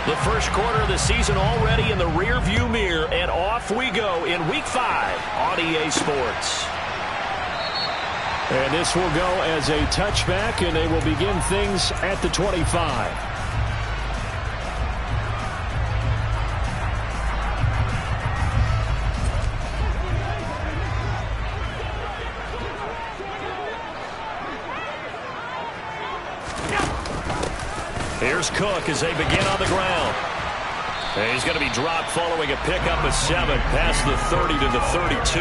The first quarter of the season already in the rearview mirror, and off we go in Week 5 on EA Sports. And this will go as a touchback, and they will begin things at the 25. Here's Cook as they begin on the ground. And he's going to be dropped following a pickup of 7 past the 30 to the 32.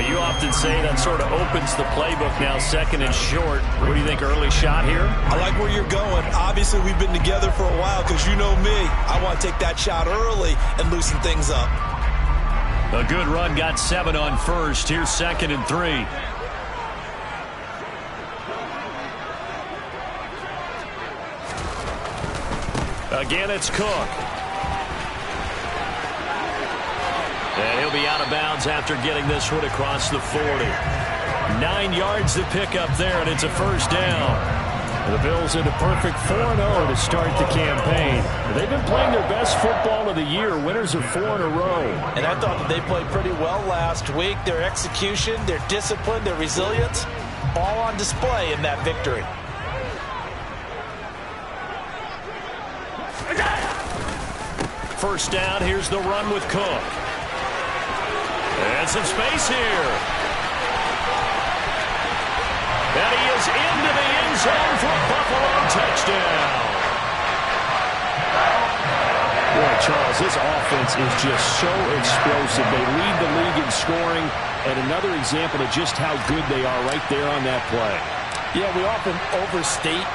You often say that sort of opens the playbook now, second and short. What do you think, early shot here? I like where you're going. Obviously, we've been together for a while because you know me. I want to take that shot early and loosen things up. A good run, got 7 on first. Here's second and 3. Again, it's Cook. And he'll be out of bounds after getting this one across the 40. 9 yards to pick up there, and it's a first down. The Bills in a perfect 4-0 to start the campaign. They've been playing their best football of the year, winners of 4 in a row. And I thought that they played pretty well last week. Their execution, their discipline, their resilience, all on display in that victory. First down, here's the run with Cook. And some space here. And he is into the end zone for a Buffalo touchdown. Boy, Charles, this offense is just so explosive. They lead the league in scoring, and another example of just how good they are right there on that play. Yeah, we often overstate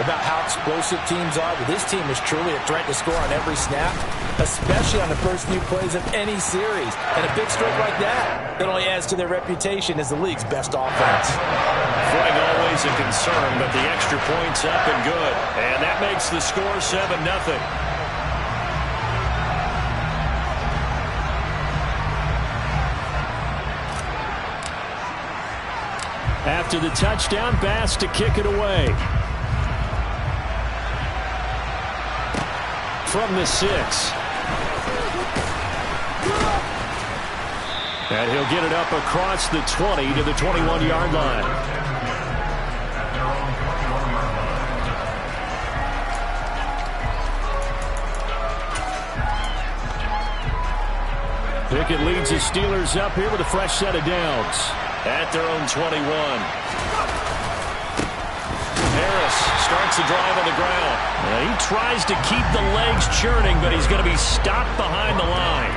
about how explosive teams are, but this team is truly a threat to score on every snap, especially on the first few plays of any series. And a big stroke like that only adds to their reputation as the league's best offense. Footing always a concern, but the extra point's up and good. And that makes the score 7-0. After the touchdown, Bass to kick it away. From the 6. And he'll get it up across the 20 to the 21-yard line. Pickett leads the Steelers up here with a fresh set of downs. At their own 21. Harris starts the drive on the ground. He tries to keep the legs churning, but he's going to be stopped behind the line.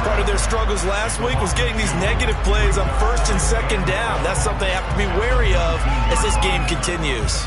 Part of their struggles last week was getting these negative plays on first and second down. That's something they have to be wary of as this game continues.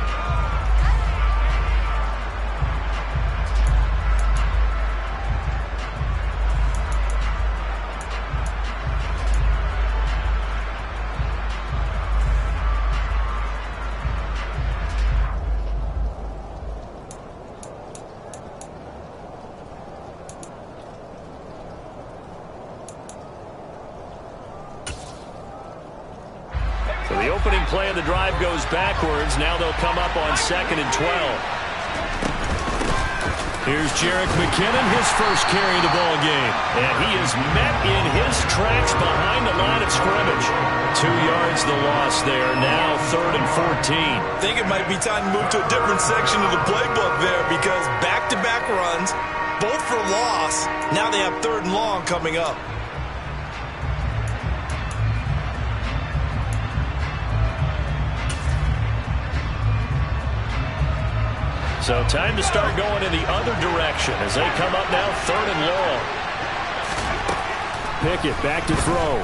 Play of the drive goes backwards. Now they'll come up on second and 12. Here's Jerick McKinnon, his first carry of the ball game. And he is met in his tracks behind the line of scrimmage. 2 yards the loss there. Now third and 14. I think it might be time to move to a different section of the playbook there because back-to-back runs, both for loss. Now they have third and long coming up. So time to start going in the other direction as they come up now third and long. Pickett back to throw.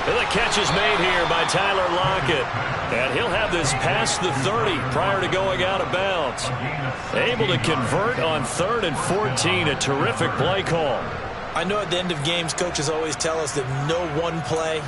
And the catch is made here by Tyler Lockett. And he'll have this past the 30 prior to going out of bounds. Able to convert on third and 14. A terrific play call. I know at the end of games, coaches always tell us that no one play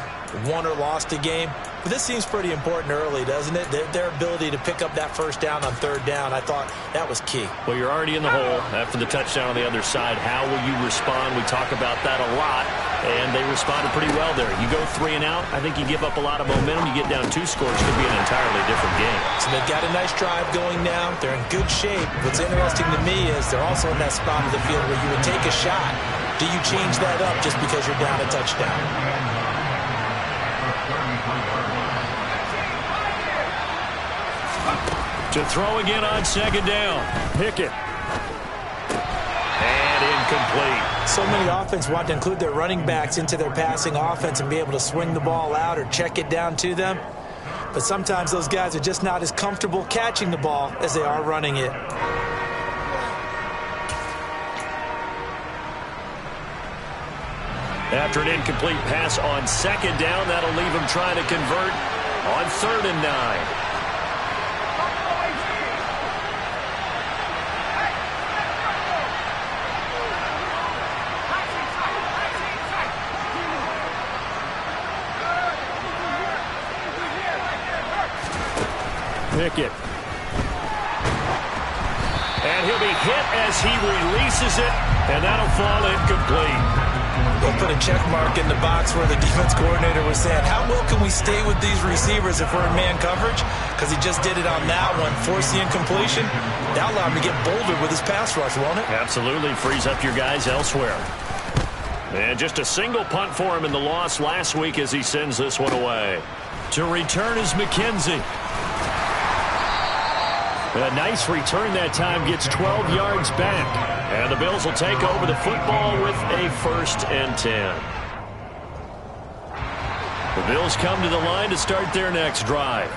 won or lost a game. But this seems pretty important early, doesn't it? Their ability to pick up that first down on third down, I thought that was key. Well, you're already in the hole after the touchdown on the other side. How will you respond? We talk about that a lot. and they responded pretty well there. You go 3 and out, I think you give up a lot of momentum. You get down 2 scores, could be an entirely different game. So they've got a nice drive going now. They're in good shape. What's interesting to me is they're also in that spot of the field where you would take a shot. Do you change that up just because you're down a touchdown? To throw again on 2nd down. Pickett. And incomplete. So many offenses want to include their running backs into their passing offense and be able to swing the ball out or check it down to them. But sometimes those guys are just not as comfortable catching the ball as they are running it. After an incomplete pass on 2nd down, that'll leave him trying to convert on 3rd and 9. Pickett. And he'll be hit as he releases it, and that'll fall incomplete. They'll put a check mark in the box where the defense coordinator was saying, how well can we stay with these receivers if we're in man coverage? Because he just did it on that one, force the incompletion. That'll allow him to get bolder with his pass rush, won't it? Absolutely, frees up your guys elsewhere. And just a single punt for him in the loss last week as he sends this one away. To return is McKenzie. A nice return that time, gets 12 yards back. And the Bills will take over the football with a 1st and 10. The Bills come to the line to start their next drive.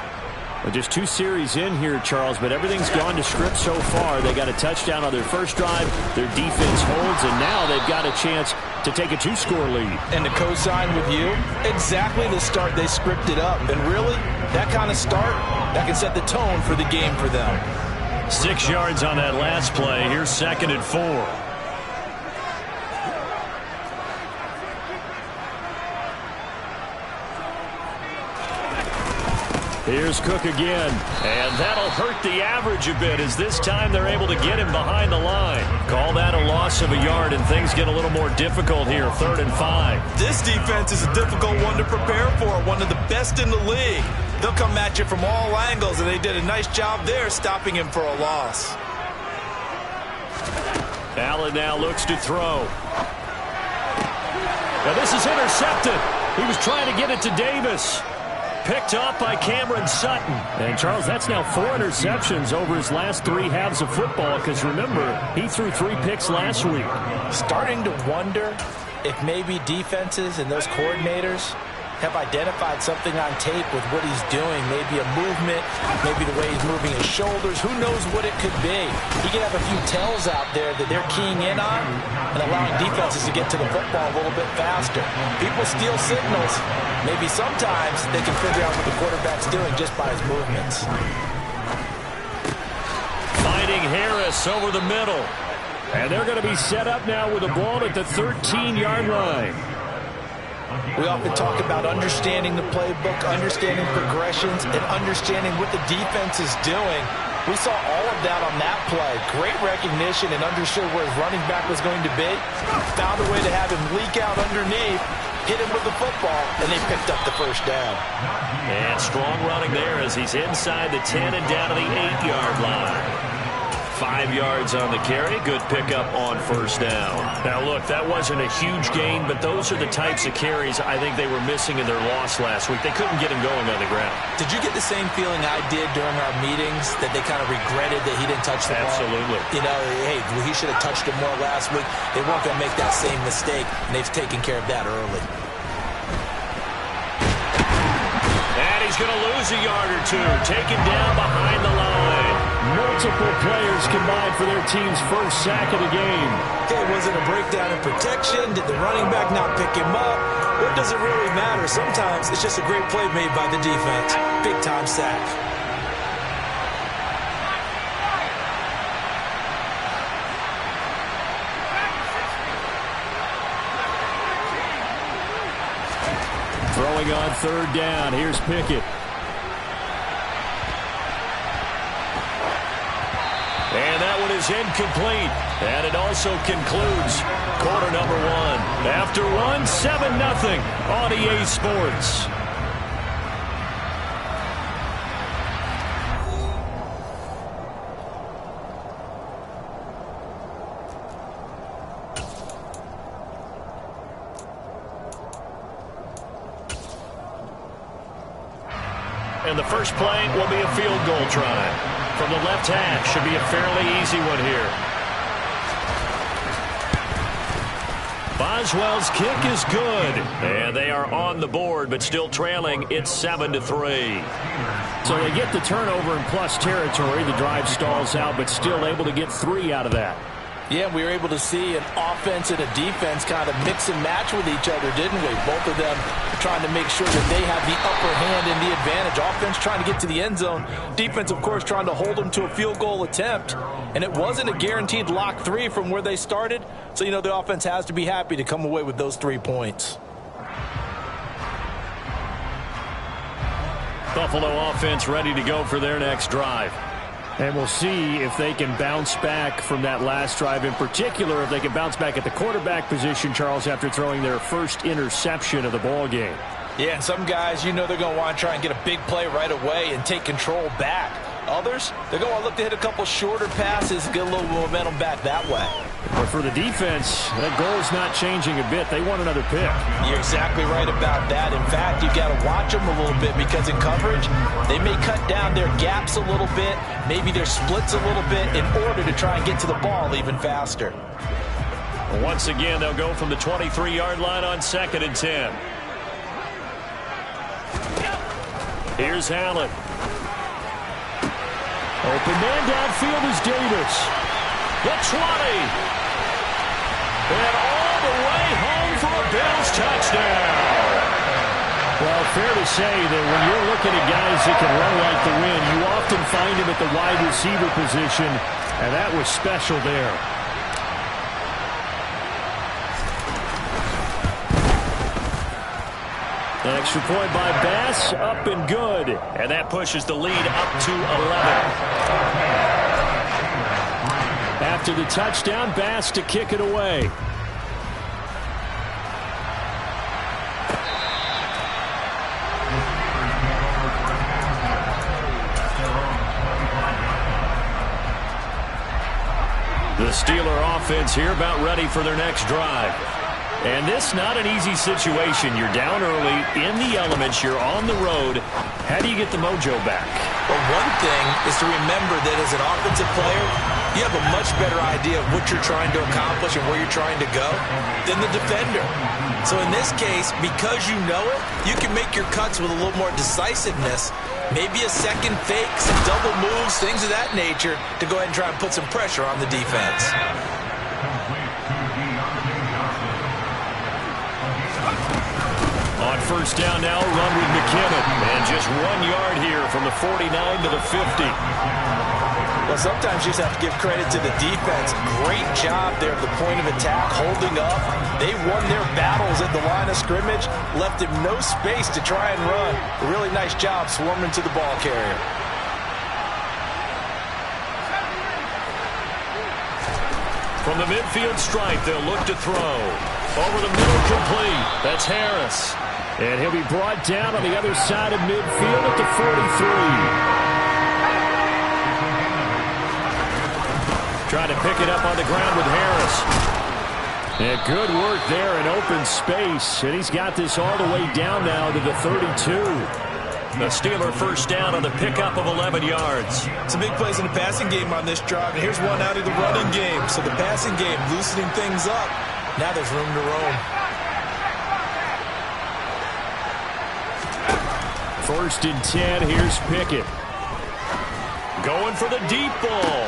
Well, just 2 series in here, Charles, but everything's gone to script so far. They got a touchdown on their first drive. Their defense holds, and now they've got a chance to take a 2-score lead. And to co-sign with you, exactly the start they scripted up. And really, that kind of start, that can set the tone for the game for them. 6 yards on that last play. Here's 2nd and 4. Here's Cook again. And that'll hurt the average a bit as this time they're able to get him behind the line. Call that a loss of a yard, and things get a little more difficult here. 3rd and 5. This defense is a difficult one to prepare for, one of the best in the league. They'll come at you from all angles, and they did a nice job there stopping him for a loss. Allen now looks to throw. Now this is intercepted. He was trying to get it to Davis. Picked up by Cameron Sutton. And, Charles, that's now 4 interceptions over his last 3 halves of football, because, remember, he threw 3 picks last week. Starting to wonder if maybe defenses and those coordinators have identified something on tape with what he's doing. Maybe a movement, maybe the way he's moving his shoulders. Who knows what it could be? He could have a few tells out there that they're keying in on and allowing defenses to get to the football a little bit faster. People steal signals. Maybe sometimes they can figure out what the quarterback's doing just by his movements. Finding Harris over the middle. And they're going to be set up now with the ball at the 13-yard line. We often talk about understanding the playbook, understanding progressions, and understanding what the defense is doing. We saw all of that on that play. Great recognition and understood where his running back was going to be. Found a way to have him leak out underneath, hit him with the football, and they picked up the 1st down. And strong running there as he's inside the 10 and down to the 8-yard line. 5 yards on the carry. Good pickup on 1st down. Now, look, that wasn't a huge gain, but those are the types of carries I think they were missing in their loss last week. They couldn't get him going on the ground. Did you get the same feeling I did during our meetings, that they kind of regretted that he didn't touch the ball? Absolutely. You know, hey, he should have touched it more last week. They weren't going to make that same mistake, and they've taken care of that early. And he's going to lose a yard or 2. Taken down behind the line. Multiple players combined for their team's 1st sack of the game. Okay, was it a breakdown in protection? Did the running back not pick him up? What does it really matter? Sometimes it's just a great play made by the defense. Big-time sack. Throwing on 3rd down. Here's Pickett. And that one is incomplete. And it also concludes quarter number one. After one, 7-0 on EA Sports. And the first play will be a field goal try. From the left hash, should be a fairly easy one here. Boswell's kick is good. And they are on the board, but still trailing. It's 7-3. So they get the turnover in plus territory. The drive stalls out, but still able to get 3 out of that. Yeah, we were able to see an offense and a defense kind of mix and match with each other, didn't we? Both of them trying to make sure that they have the upper hand and the advantage. Offense trying to get to the end zone. Defense, of course, trying to hold them to a field goal attempt. And it wasn't a guaranteed lock 3 from where they started. So, you know, the offense has to be happy to come away with those 3 points. Buffalo offense ready to go for their next drive. And we'll see if they can bounce back from that last drive. In particular, if they can bounce back at the quarterback position, Charles, after throwing their first interception of the ball game. Yeah, and some guys, you know they're going to want to try and get a big play right away and take control back. Others, they're going to look to hit a couple shorter passes and get a little momentum back that way. But for the defense, that goal's not changing a bit. They want another pick. You're exactly right about that. In fact, you've got to watch them a little bit because in coverage, they may cut down their gaps a little bit, maybe their splits a little bit in order to try and get to the ball even faster. Once again, they'll go from the 23-yard line on 2nd and 10. Here's Allen. Open man downfield is Davis. The 20. And all the way home for a Bills touchdown. Well, fair to say that when you're looking at guys that can run like the wind, you often find him at the wide receiver position, and that was special there. An extra point by Bass, up and good. And that pushes the lead up to 11. After the touchdown, Bass to kick it away. The Steeler offense here about ready for their next drive. And this not an easy situation. You're down early, in the elements, you're on the road. How do you get the mojo back? Well, one thing is to remember that as an offensive player, you have a much better idea of what you're trying to accomplish and where you're trying to go than the defender. So in this case, because you know it, you can make your cuts with a little more decisiveness. Maybe a second fake, some double moves, things of that nature to go ahead and try and put some pressure on the defense. On first down now, run with McKinnon. And just 1 yard here from the 49 to the 50. Well, sometimes you just have to give credit to the defense. Great job there at the point of attack, holding up. They won their battles at the line of scrimmage, left him no space to try and run. A really nice job swarming to the ball carrier. From the midfield stripe, they'll look to throw. Over the middle, complete. That's Harris. And he'll be brought down on the other side of midfield at the 43. Trying to pick it up on the ground with Harris. And good work there in open space. And he's got this all the way down now to the 32. The Steeler first down on the pickup of 11 yards. Some big plays in the passing game on this drive. And here's one out of the running game. So the passing game loosening things up. Now there's room to roam. First and 10, here's Pickett. Going for the deep ball.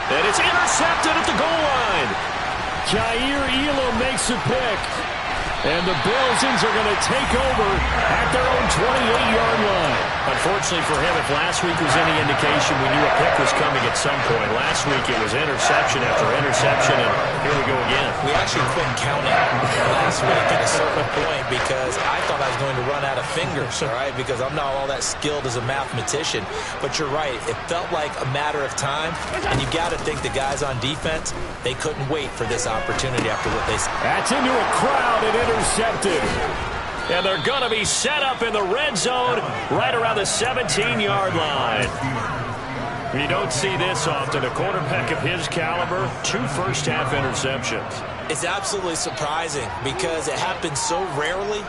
And it's intercepted at the goal line. Jair Elam makes a pick. And the Bills are going to take over at their own 28-yard line. Unfortunately for him, if last week was any indication, we knew a pick was coming at some point. Last week it was interception after interception, and here we go again. We actually couldn't count it last week at a certain point because I thought I was going to run out of fingers, all right, because I'm not all that skilled as a mathematician. But you're right. It felt like a matter of time, and you got to think the guys on defense, they couldn't wait for this opportunity after what they said. That's into a crowd and intercepted. And they're going to be set up in the red zone right around the 17-yard line. You don't see this often. A quarterback of his caliber, 2 first-half interceptions. It's absolutely surprising because it happens so rarely.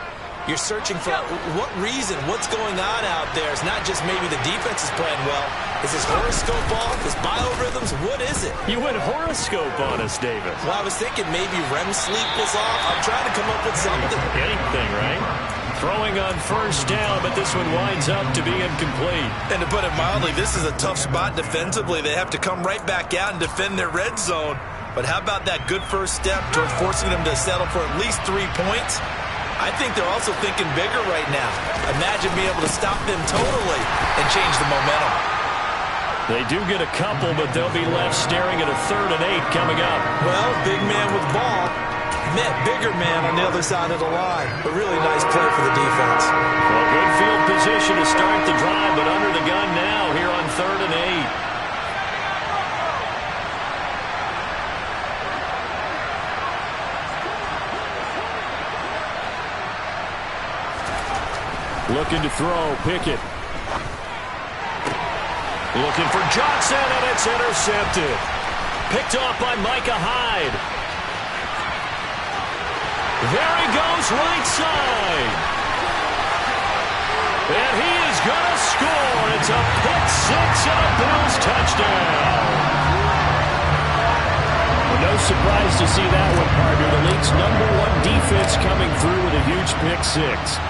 You're searching for what reason, what's going on out there. It's not just maybe the defense is playing well. Is this horoscope off? Is biorhythms? What is it? You went horoscope on us, Davis. Well, I was thinking maybe REM sleep was off. I'm trying to come up with something. Anything, right? Throwing on first down, but this one winds up to be incomplete. And to put it mildly, this is a tough spot defensively. They have to come right back out and defend their red zone. But how about that good first step towards forcing them to settle for at least 3 points? I think they're also thinking bigger right now. Imagine being able to stop them totally and change the momentum. They do get a couple, but they'll be left staring at a 3rd and 8 coming up. Well, big man with ball met bigger man on the other side of the line. A really nice play for the defense. Well, good field position to start the drive, but under the gun now here on 3rd and 8. Looking to throw, Pickett. Looking for Johnson, and it's intercepted. Picked off by Micah Hyde. There he goes, right side. And he is going to score. It's a pick 6 and a Bills touchdown. No surprise to see that one, partner. The league's #1 defense coming through with a huge pick 6.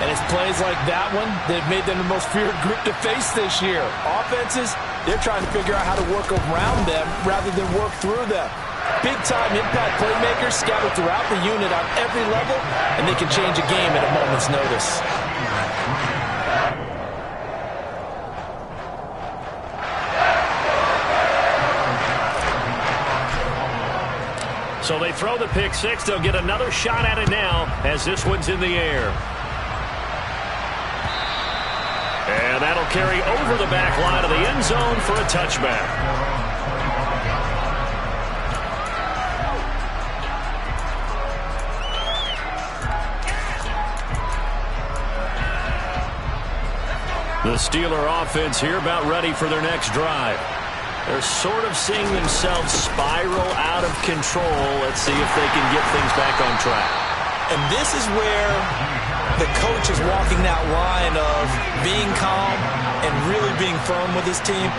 And it's plays like that one that have made them the most feared group to face this year. Offenses, they're trying to figure out how to work around them rather than work through them. Big-time impact playmakers scattered throughout the unit on every level, and they can change a game at a moment's notice. So they throw the pick 6. They'll get another shot at it now as this one's in the air. And that'll carry over the back line of the end zone for a touchback. The Steeler offense here about ready for their next drive. They're sort of seeing themselves spiral out of control. Let's see if they can get things back on track. And this is where the coach is walking that line of being calm and really being firm with his team.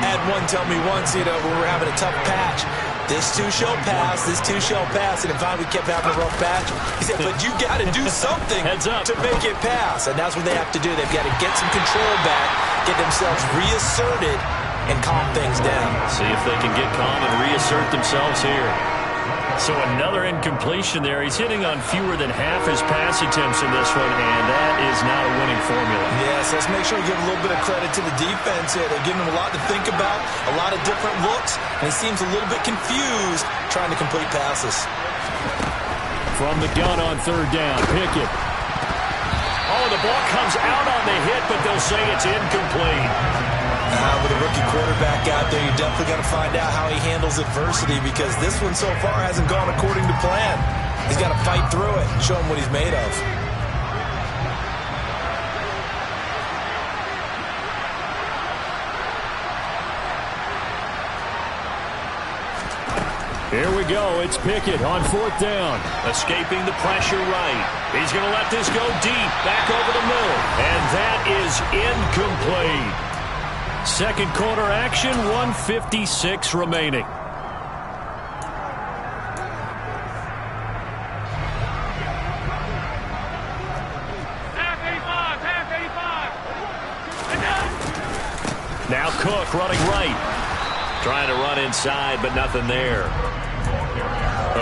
I had one tell me once, when we were having a tough patch, this too shall pass, this too shall pass. And in fact, we kept having a rough patch. He said, but you got to do something to make it pass. And that's what they have to do. They've got to get some control back, get themselves reasserted, and calm things down. See if they can get calm and reassert themselves here. So another incompletion there. He's hitting on fewer than half his pass attempts in this one, and that is not a winning formula. Yes, let's make sure we give a little bit of credit to the defense here. They're giving him a lot to think about, a lot of different looks, and he seems a little bit confused trying to complete passes. From the gun on 3rd down, Pickett. Oh, the ball comes out on the hit, but they'll say it's incomplete. With a rookie quarterback out there, you're definitely going to find out how he handles adversity because this one so far hasn't gone according to plan. He's got to fight through it and show him what he's made of. Here we go. It's Pickett on 4th down. Escaping the pressure right. He's going to let this go deep. Back over the middle. And that is incomplete. Second quarter action, 1:56 remaining. Now Cook running right. Trying to run inside, but nothing there.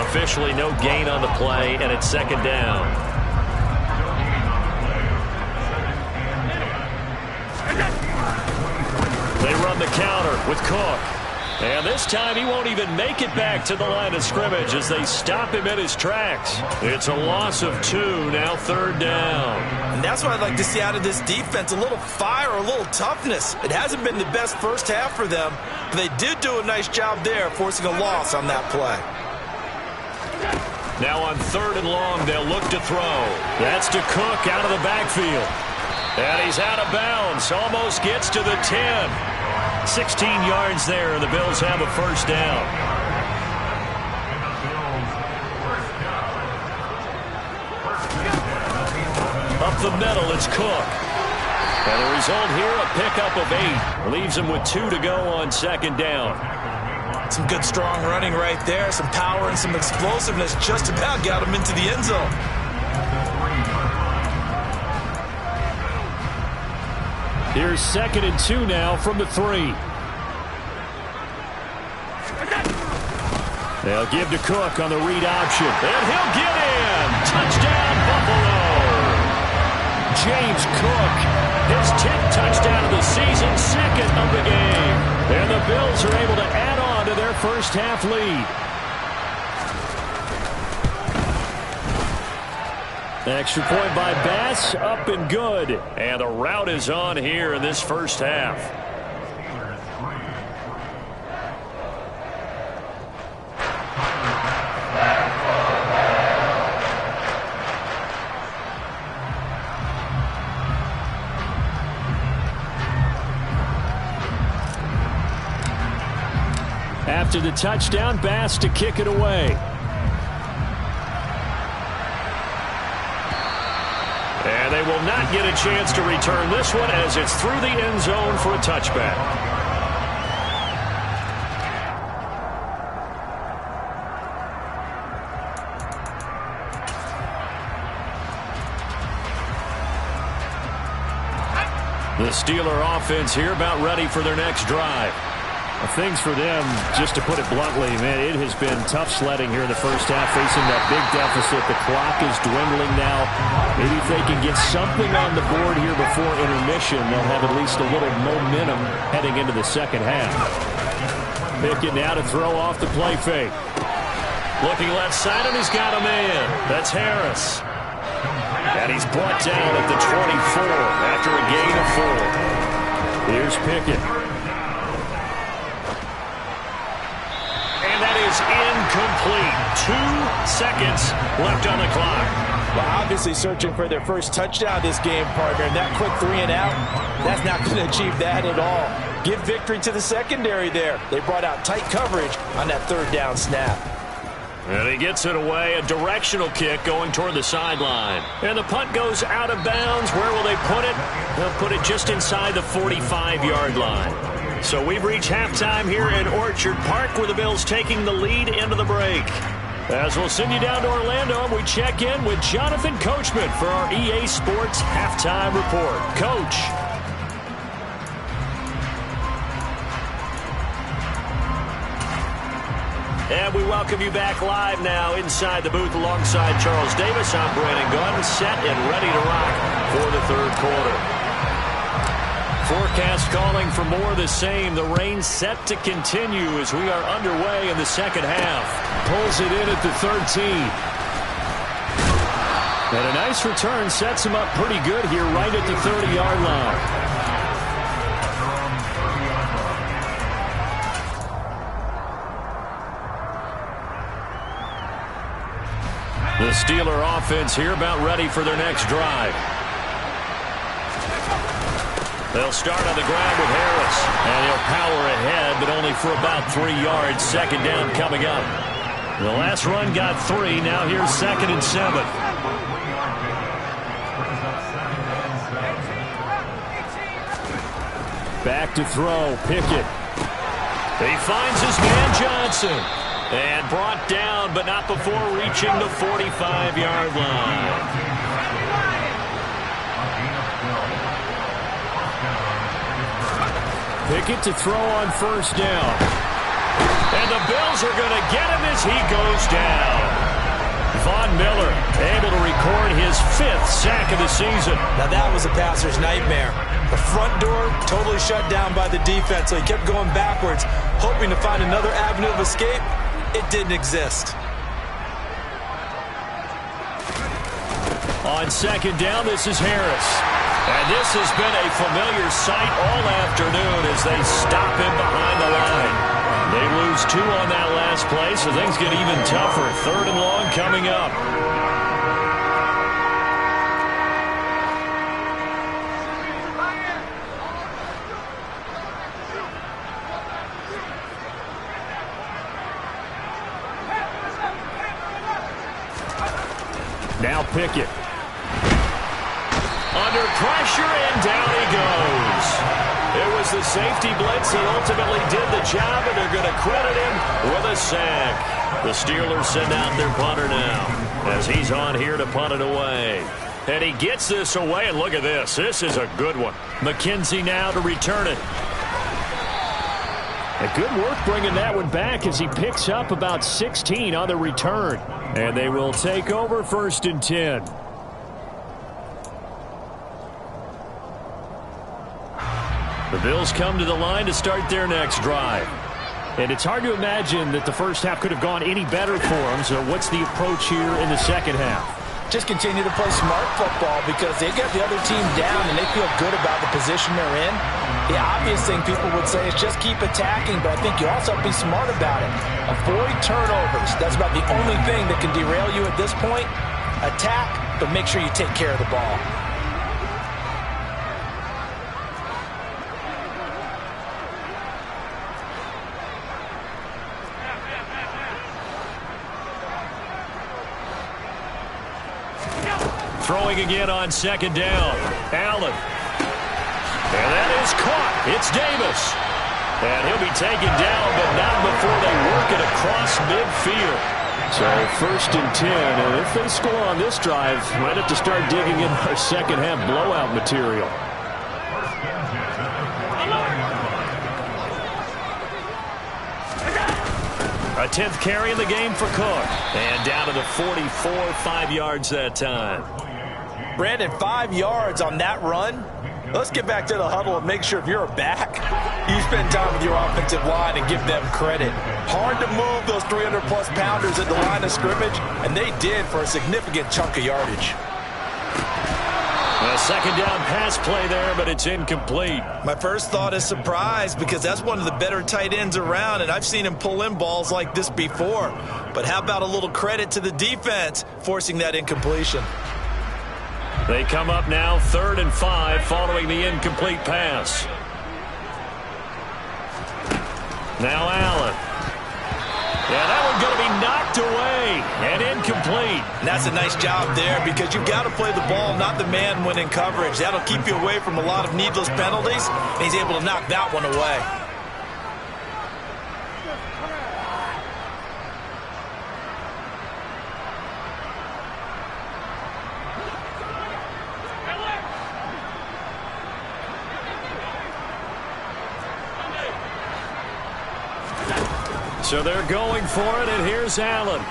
Officially no gain on the play, and it's 2nd down. with Cook. And this time he won't even make it back to the line of scrimmage as they stop him in his tracks. It's a loss of 2, now 3rd down. And that's what I'd like to see out of this defense, a little fire, a little toughness. It hasn't been the best first half for them, but they did do a nice job there forcing a loss on that play. Now on 3rd and long, they'll look to throw. That's to Cook out of the backfield. And he's out of bounds, almost gets to the 10. 16 yards there, and the Bills have a 1st down. Up the middle, it's Cook. And the result here, a pickup of 8. Leaves him with 2 to go on 2nd down. Some good, strong running right there. Some power and some explosiveness just about got him into the end zone. Here's 2nd and 2 now from the 3. They'll give to Cook on the read option. And he'll get in. Touchdown, Buffalo. James Cook, his 10th touchdown of the season, 2nd of the game. And the Bills are able to add on to their first half lead. Extra point by Bass, up and good. And the route is on here in this first half. After the touchdown, Bass to kick it away. And they will not get a chance to return this one as it's through the end zone for a touchback. The Steeler offense here about ready for their next drive. Things for them, just to put it bluntly, man, it has been tough sledding here in the first half, facing that big deficit. The clock is dwindling now. Maybe if they can get something on the board here before intermission, they'll have at least a little momentum heading into the second half. Pickett now to throw off the play fake. Looking left side, and he's got a man. That's Harris. And he's brought down at the 24 after a gain of 4. Here's Pickett. Is incomplete. 2 seconds left on the clock. Well, obviously searching for their first touchdown this game, partner. And that quick 3 and out, that's not going to achieve that at all. Give victory to the secondary there. They brought out tight coverage on that 3rd down snap. And he gets it away. A directional kick going toward the sideline. And the punt goes out of bounds. Where will they put it? They'll put it just inside the 45-yard line. So we've reached halftime here in Orchard Park, where the Bills taking the lead into the break. As we'll send you down to Orlando, and we check in with Jonathan Coachman for our EA Sports Halftime Report. Coach. And we welcome you back live now inside the booth alongside Charles Davis. I'm Brandon Gunn, set and ready to rock for the 3rd quarter. Forecast calling for more of the same. The rain set to continue as we are underway in the second half. Pulls it in at the 13. And a nice return sets him up pretty good here right at the 30-yard line. The Steeler offense here about ready for their next drive. They'll start on the ground with Harris, and he'll power ahead, but only for about 3 yards. 2nd down coming up. The last run got 3. Now here's 2nd and 7. Back to throw, Pickett. He finds his man Johnson, and brought down, but not before reaching the 45-yard line. Pickett to throw on 1st down. And the Bills are going to get him as he goes down. Von Miller able to record his 5th sack of the season. Now that was a passer's nightmare. The front door totally shut down by the defense, so he kept going backwards, hoping to find another avenue of escape. It didn't exist. On second down, this is Harris. And this has been a familiar sight all afternoon as they stop him behind the line. They lose 2 on that last play, so things get even tougher. 3rd and long coming up. Now Pickett. Under pressure, and down he goes. It was the safety blitz that ultimately did the job, and they're going to credit him with a sack. The Steelers send out their punter now as he's on here to punt it away. And he gets this away, and look at this. This is a good one. McKenzie now to return it. A good work bringing that one back as he picks up about 16 on the return. And they will take over 1st and 10. The Bills come to the line to start their next drive. And it's hard to imagine that the first half could have gone any better for them. So what's the approach here in the second half? Just continue to play smart football because they got the other team down and they feel good about the position they're in. The obvious thing people would say is just keep attacking, but I think you also have to be smart about it. Avoid turnovers. That's about the only thing that can derail you at this point. Attack, but make sure you take care of the ball. Throwing again on second down. Allen. And that is caught. It's Davis. And he'll be taken down, but not before they work it across midfield. So 1st and 10. And if they score on this drive, might have to start digging in our second half blowout material. A 10th carry in the game for Cook. And down to the 44, 5 yards that time. Brandon, 5 yards on that run. Let's get back to the huddle and make sure if you're a back, you spend time with your offensive line and give them credit. Hard to move those 300-plus pounders at the line of scrimmage, and they did for a significant chunk of yardage. A second down pass play there, but it's incomplete. My first thought is surprise because that's one of the better tight ends around, and I've seen him pull in balls like this before. But how about a little credit to the defense forcing that incompletion? They come up now 3rd and 5 following the incomplete pass. Now Allen. Yeah, that one's going to be knocked away and incomplete. And that's a nice job there because you've got to play the ball, not the man when in coverage. That'll keep you away from a lot of needless penalties, and he's able to knock that one away. So they're going for it, and here's Allen.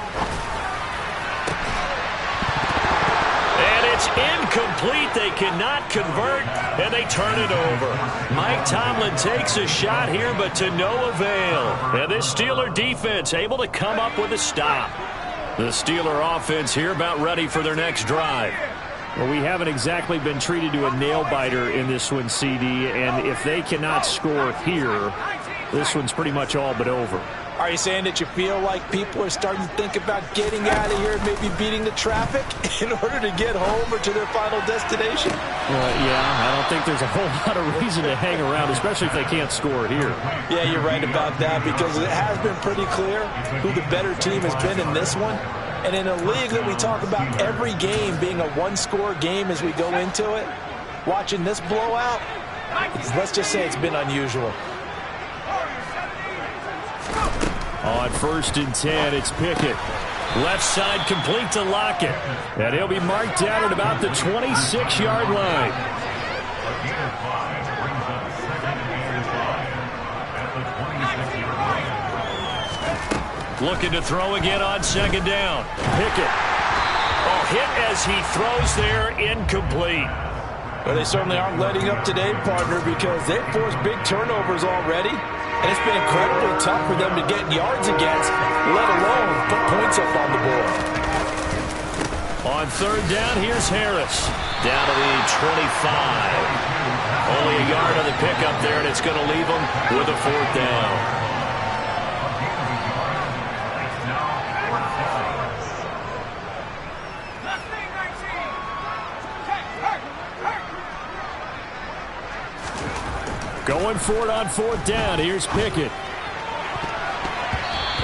And it's incomplete. They cannot convert, and they turn it over. Mike Tomlin takes a shot here, but to no avail. And this Steeler defense able to come up with a stop. The Steeler offense here about ready for their next drive. Well, we haven't exactly been treated to a nail-biter in this one, CD, and if they cannot score here, this one's pretty much all but over. Are you saying that you feel like people are starting to think about getting out of here and maybe beating the traffic in order to get home or to their final destination? Yeah, I don't think there's a whole lot of reason to hang around, especially if they can't score here. Yeah, you're right about that because it has been pretty clear who the better team has been in this one. And in a league that we talk about every game being a one-score game as we go into it, watching this blowout, let's just say it's been unusual. On 1st and 10, it's Pickett. Left side complete to Lockett. And he'll be marked down at about the 26-yard line. Looking to throw again on second down. Pickett Oh, hit as he throws there, incomplete. Well, they certainly aren't letting up today, partner, because they've forced big turnovers already. And it's been incredibly tough for them to get yards against, let alone put points up on the board. On third down, here's Harris. Down to the 25. Only a yard on the pickup there, and it's going to leave them with a fourth down. Going for it on fourth down. Here's Pickett.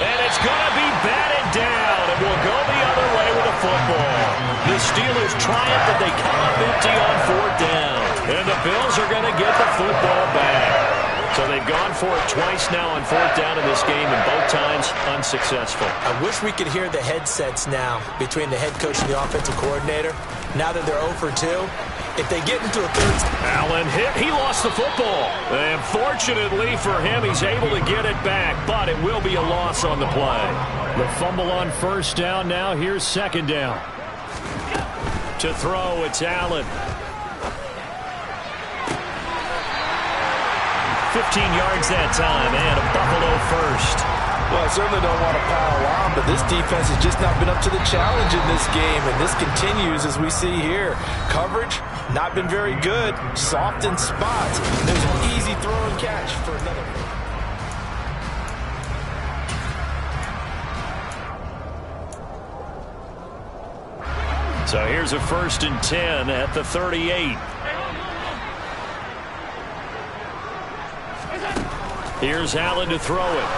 And it's going to be batted down. It will go the other way with a football. The Steelers triumph, and they come up empty on fourth down. And the Bills are going to get the football back. So they've gone for it twice now on fourth down in this game, and both times unsuccessful. I wish we could hear the headsets now between the head coach and the offensive coordinator. Now that they're 0 for 2, if they get into a third... Allen hit. He lost the football. And fortunately for him, he's able to get it back, but it will be a loss on the play. The fumble on first down now. Here's second down. To throw, it's Allen. 15 yards that time, and a Buffalo first. Well, I certainly don't want to pile on, but this defense has just not been up to the challenge in this game, and this continues as we see here. Coverage, not been very good. Soft in spots. There's an easy throw and catch for another. So here's a 1st and 10 at the 38. Here's Allen to throw it.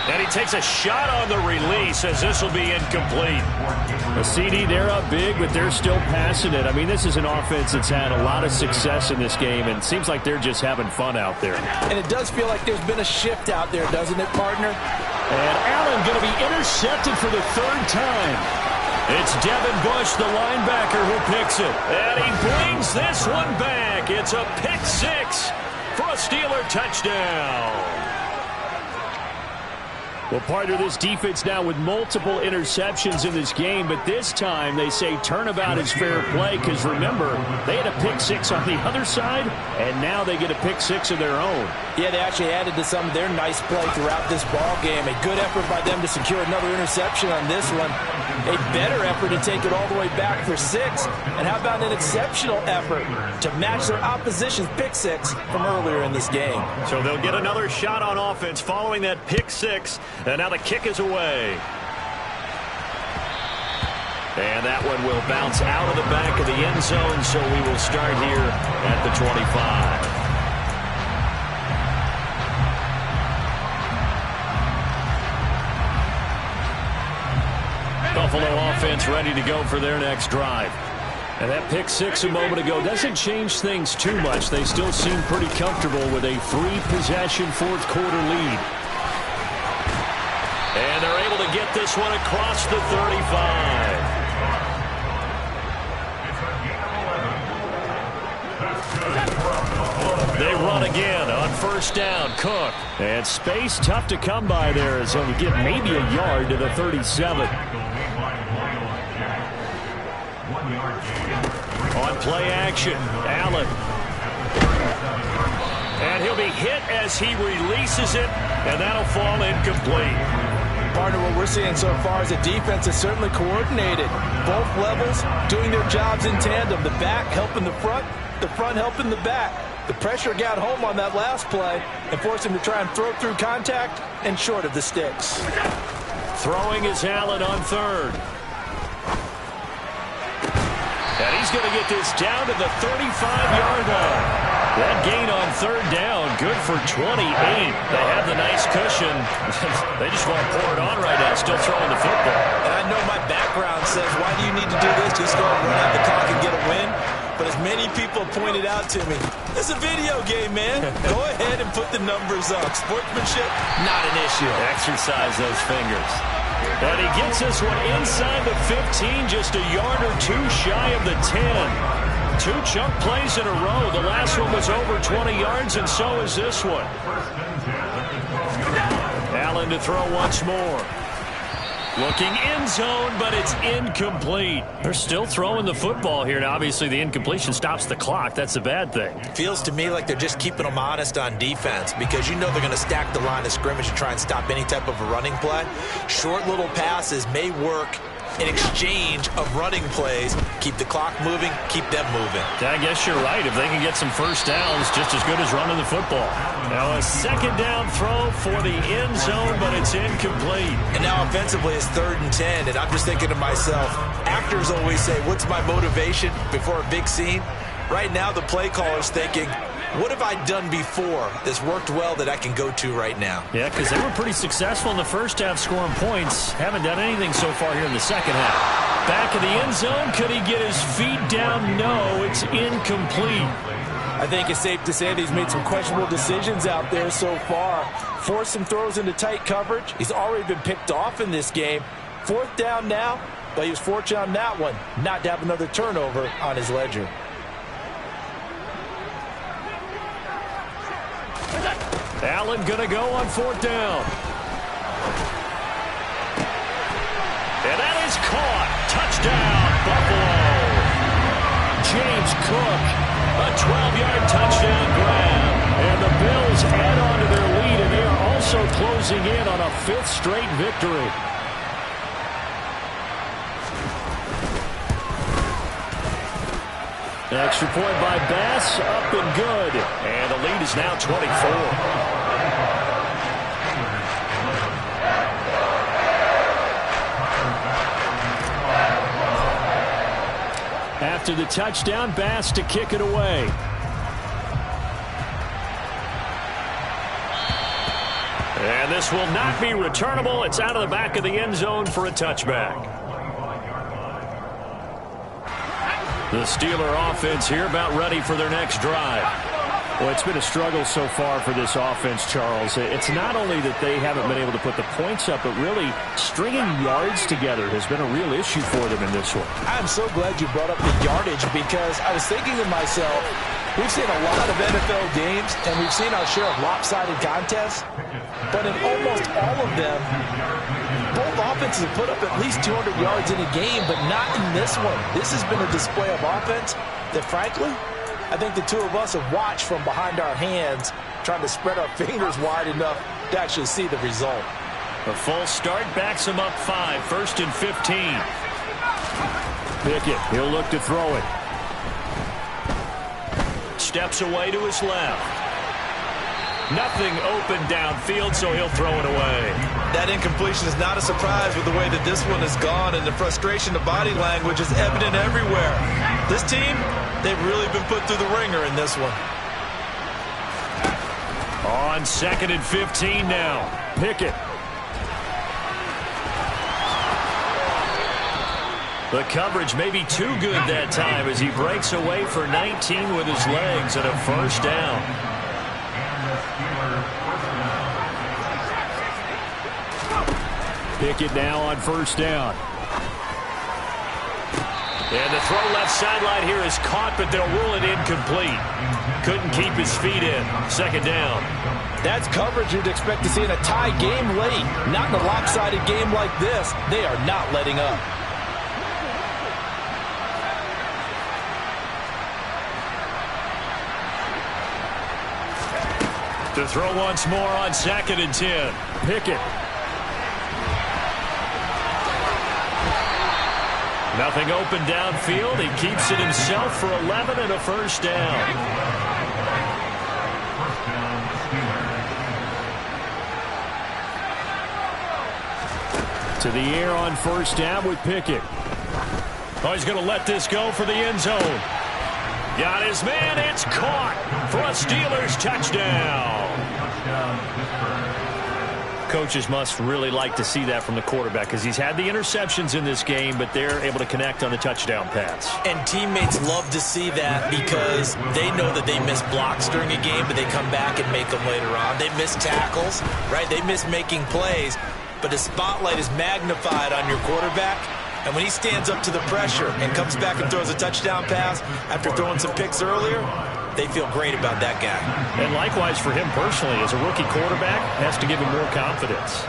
And he takes a shot on the release as this will be incomplete. A CD, they're up big, but they're still passing it. I mean, this is an offense that's had a lot of success in this game, and it seems like they're just having fun out there. And it does feel like there's been a shift out there, doesn't it, partner? And Allen going to be intercepted for the third time. It's Devin Bush, the linebacker, who picks it. And he brings this one back. It's a pick six for a Steeler touchdown. Well, partner, this defense now with multiple interceptions in this game, but this time they say turnabout is fair play because, remember, they had a pick six on the other side, and now they get a pick six of their own. Yeah, they actually added to some of their nice play throughout this ball game. A good effort by them to secure another interception on this one. A better effort to take it all the way back for 6. And how about an exceptional effort to match their opposition's pick six from earlier in this game? So they'll get another shot on offense following that pick six. And now the kick is away. And that one will bounce out of the back of the end zone, so we will start here at the 25. Buffalo offense ready to go for their next drive. And that pick six a moment ago doesn't change things too much. They still seem pretty comfortable with a 3-possession fourth-quarter lead. And they're able to get this one across the 35. They run again on first down. Cook. And space tough to come by there as he'll get maybe a yard to the 37. On play action, Allen. And he'll be hit as he releases it, and that'll fall incomplete. Partner, what we're seeing so far is the defense is certainly coordinated. Both levels doing their jobs in tandem. The back helping the front helping the back. The pressure got home on that last play and forced him to try and throw through contact and short of the sticks. Throwing is Allen on third. And he's going to get this down to the 35-yard line. That gain on third down, good for 28. They have the nice cushion. They just want to pour it on right now, still throwing the football. And I know my background says, why do you need to do this? Just go and run out the clock and get a win. But as many people pointed out to me, it's a video game, man. Go ahead and put the numbers up. Sportsmanship, not an issue. Exercise those fingers. And he gets this one inside the 15, just a yard or two shy of the 10. 2 chunk plays in a row. The last one was over 20 yards, and so is this one. Allen to throw once more. Looking end zone, but it's incomplete. They're still throwing the football here. Now, obviously, the incompletion stops the clock. That's a bad thing. Feels to me like they're just keeping them honest on defense because you know they're going to stack the line of scrimmage and try and stop any type of a running play. Short little passes may work in exchange of running plays. Keep the clock moving, keep them moving. I guess you're right. If they can get some first downs, just as good as running the football. Now a second down throw for the end zone, but it's incomplete. And now offensively it's 3rd and 10, and I'm just thinking to myself, actors always say, what's my motivation before a big scene? Right now the play caller's thinking, what have I done before that's worked well that I can go to right now? Yeah, because they were pretty successful in the first half scoring points. Haven't done anything so far here in the second half. Back of the end zone. Could he get his feet down? No, it's incomplete. I think it's safe to say that he's made some questionable decisions out there so far. Forced some throws into tight coverage. He's already been picked off in this game. 4th down now, but he was fortunate on that one not to have another turnover on his ledger. Allen going to go on 4th down. And that is caught. Touchdown, Buffalo. James Cook, a 12-yard touchdown grab. And the Bills add on to their lead, and they are also closing in on a 5th straight victory. Extra point by Bass, up and good. And the lead is now 24. After the touchdown, Bass to kick it away. And this will not be returnable. It's out of the back of the end zone for a touchback. The Steeler offense here about ready for their next drive. Well, it's been a struggle so far for this offense, Charles. It's not only that they haven't been able to put the points up, but really stringing yards together has been a real issue for them in this one. I'm so glad you brought up the yardage because I was thinking to myself, we've seen a lot of NFL games and we've seen our share of lopsided contests, but in almost all of them, both offenses have put up at least 200 yards in a game, but not in this one. This has been a display of offense that, frankly, I think the two of us have watched from behind our hands, trying to spread our fingers wide enough to actually see the result. A false start backs him up 5, 1st and 15. Pickett, he'll look to throw it. Steps away to his left. Nothing open downfield, so he'll throw it away. That incompletion is not a surprise with the way that this one has gone, and the frustration of body language is evident everywhere. This team, they've really been put through the ringer in this one. On 2nd and 15 now. Pickett. The coverage may be too good that time as he breaks away for 19 with his legs and a 1st down. Pickett now on 1st down. And the throw left sideline here is caught, but they'll rule it incomplete. Couldn't keep his feet in. 2nd down. That's coverage you'd expect to see in a tie game late. Not in a lopsided game like this. They are not letting up. To throw once more on 2nd and 10. Pickett. Nothing open downfield. He keeps it himself for 11 and a 1st down. To the air on 1st down with Pickett. Oh, he's going to let this go for the end zone. Got his man. It's caught for a Steelers touchdown. Coaches must really like to see that from the quarterback because he's had the interceptions in this game, but they're able to connect on the touchdown pass. And teammates love to see that because they know that they miss blocks during a game, but they come back and make them later on. They miss tackles, right? They miss making plays, but the spotlight is magnified on your quarterback. And when he stands up to the pressure and comes back and throws a touchdown pass after throwing some picks earlier, they feel great about that guy. And likewise for him personally, as a rookie quarterback, has to give him more confidence.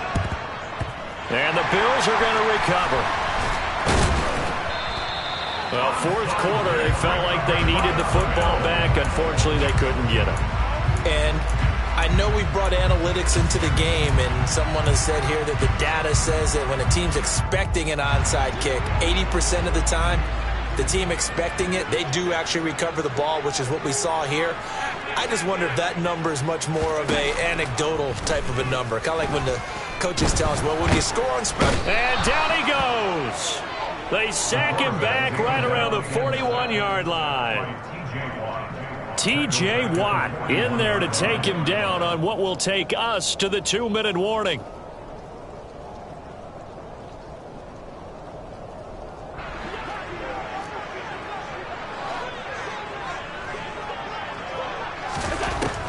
And the Bills are going to recover. Well, fourth quarter, they felt like they needed the football back. Unfortunately, they couldn't get it. And I know we brought analytics into the game, and someone has said here that the data says that when a team's expecting an onside kick, 80% of the time, the team expecting it, they do actually recover the ball, which is what we saw here. I just wonder if that number is much more of a anecdotal type of a number. Kind of like when the coaches tell us, well, when you score on special. And down he goes. They sack him back right around the 41-yard line. T.J. Watt in there to take him down on what will take us to the 2-minute warning.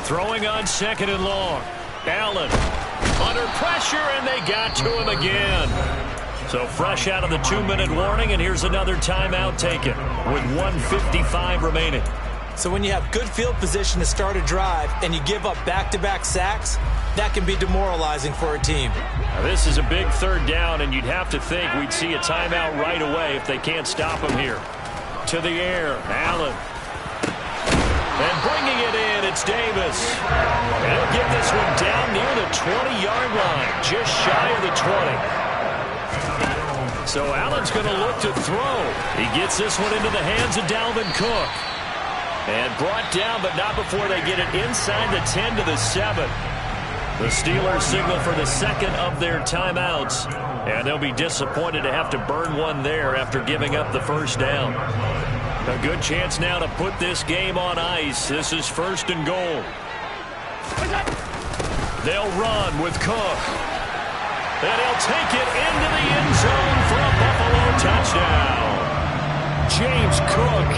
Throwing on 2nd and long. Allen under pressure, and they got to him again. So fresh out of the 2-minute warning, and here's another timeout taken with 1:55 remaining. So when you have good field position to start a drive and you give up back-to-back sacks, that can be demoralizing for a team. Now this is a big 3rd down, and you'd have to think we'd see a timeout right away if they can't stop him here. To the air, Allen. And bringing it in, it's Davis. And he'll get this one down near the 20-yard line, just shy of the 20. So Allen's going to look to throw. He gets this one into the hands of Dalvin Cook. And brought down, but not before they get it inside the 10 to the 7. The Steelers signal for the 2nd of their timeouts. And they'll be disappointed to have to burn one there after giving up the 1st down. A good chance now to put this game on ice. This is 1st and goal. They'll run with Cook. And he'll take it into the end zone for a Buffalo touchdown. James Cook,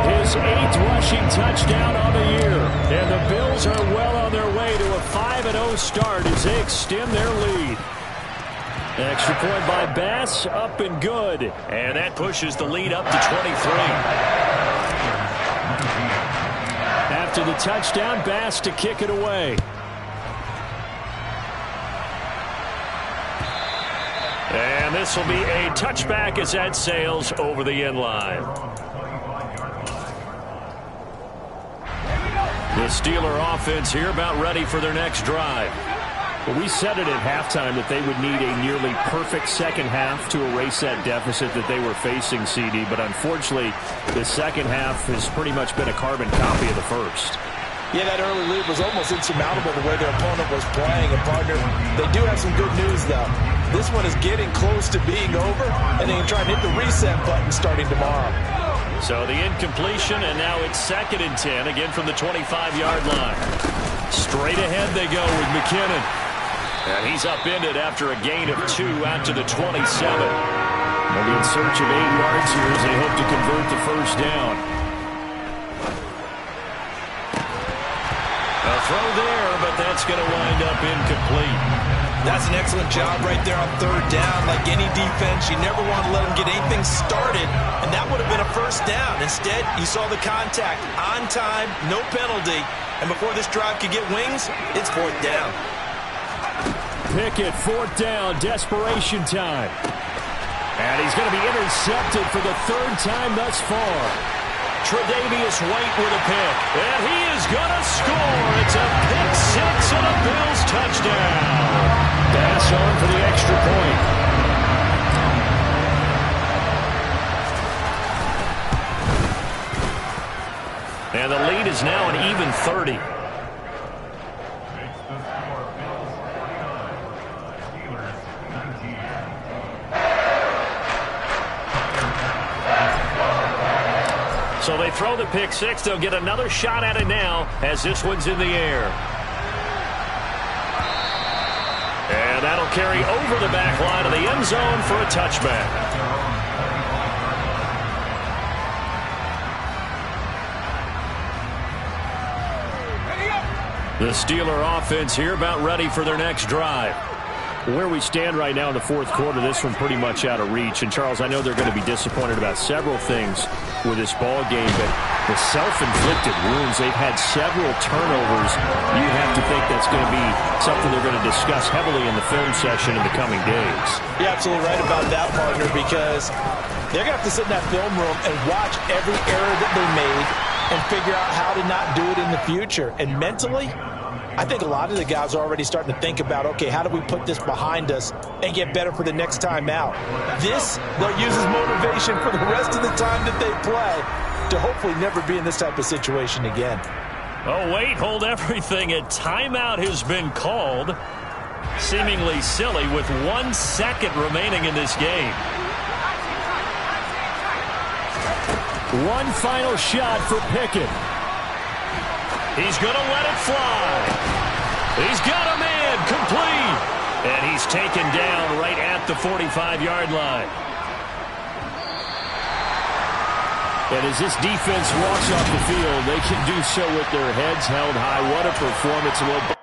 his 8th rushing touchdown on the year. And the Bills are well on their way to a 5-0 start as they extend their lead. Extra point by Bass, up and good. And that pushes the lead up to 23. After the touchdown, Bass to kick it away. And this will be a touchback as that sails over the end line. The Steeler offense here about ready for their next drive. Well, we said it at halftime that they would need a nearly perfect second half to erase that deficit that they were facing, CD. But unfortunately, the second half has pretty much been a carbon copy of the first. Yeah, that early lead was almost insurmountable the way their opponent was playing. And, partner, they do have some good news, though. This one is getting close to being over, and they can try and hit the reset button starting tomorrow. So the incompletion, and now it's 2nd and 10, again from the 25-yard line. Straight ahead they go with McKinnon. And he's upended after a gain of 2 out to the 27. They'll be in search of 8 yards here as they hope to convert the 1st down. A throw there, but that's going to wind up incomplete. That's an excellent job right there on 3rd down. Like any defense, you never want to let them get anything started, and that would have been a 1st down. Instead, you saw the contact on time, no penalty, and before this drive could get wings, it's 4th down. Pickett, 4th down, desperation time. And he's going to be intercepted for the 3rd time thus far. Tre'Davious White with a pick. And he is going to score. It's a pick 6 and a Bills touchdown. Bass on for the extra point. And the lead is now an even 30. So they throw the pick 6. They'll get another shot at it now as this one's in the air. And that'll carry over the back line of the end zone for a touchback. The Steeler offense here about ready for their next drive. Where we stand right now in the 4th quarter, this one pretty much out of reach. And, Charles, I know they're going to be disappointed about several things. with this ball game, but the self-inflicted wounds, they've had several turnovers. You have to think that's going to be something they're going to discuss heavily in the film session in the coming days. You're absolutely right about that, partner, because they're going to have to sit in that film room and watch every error that they made and figure out how to not do it in the future. And mentally, I think a lot of the guys are already starting to think about, okay, how do we put this behind us and get better for the next time out? This, they'll use as motivation for the rest of the time that they play to hopefully never be in this type of situation again. Oh, wait, hold everything. A timeout has been called. Seemingly silly with 1 second remaining in this game. One final shot for Pickett. He's going to let it fly. He's got a man, complete. And he's taken down right at the 45-yard line. And as this defense walks off the field, they can do so with their heads held high. What a performance.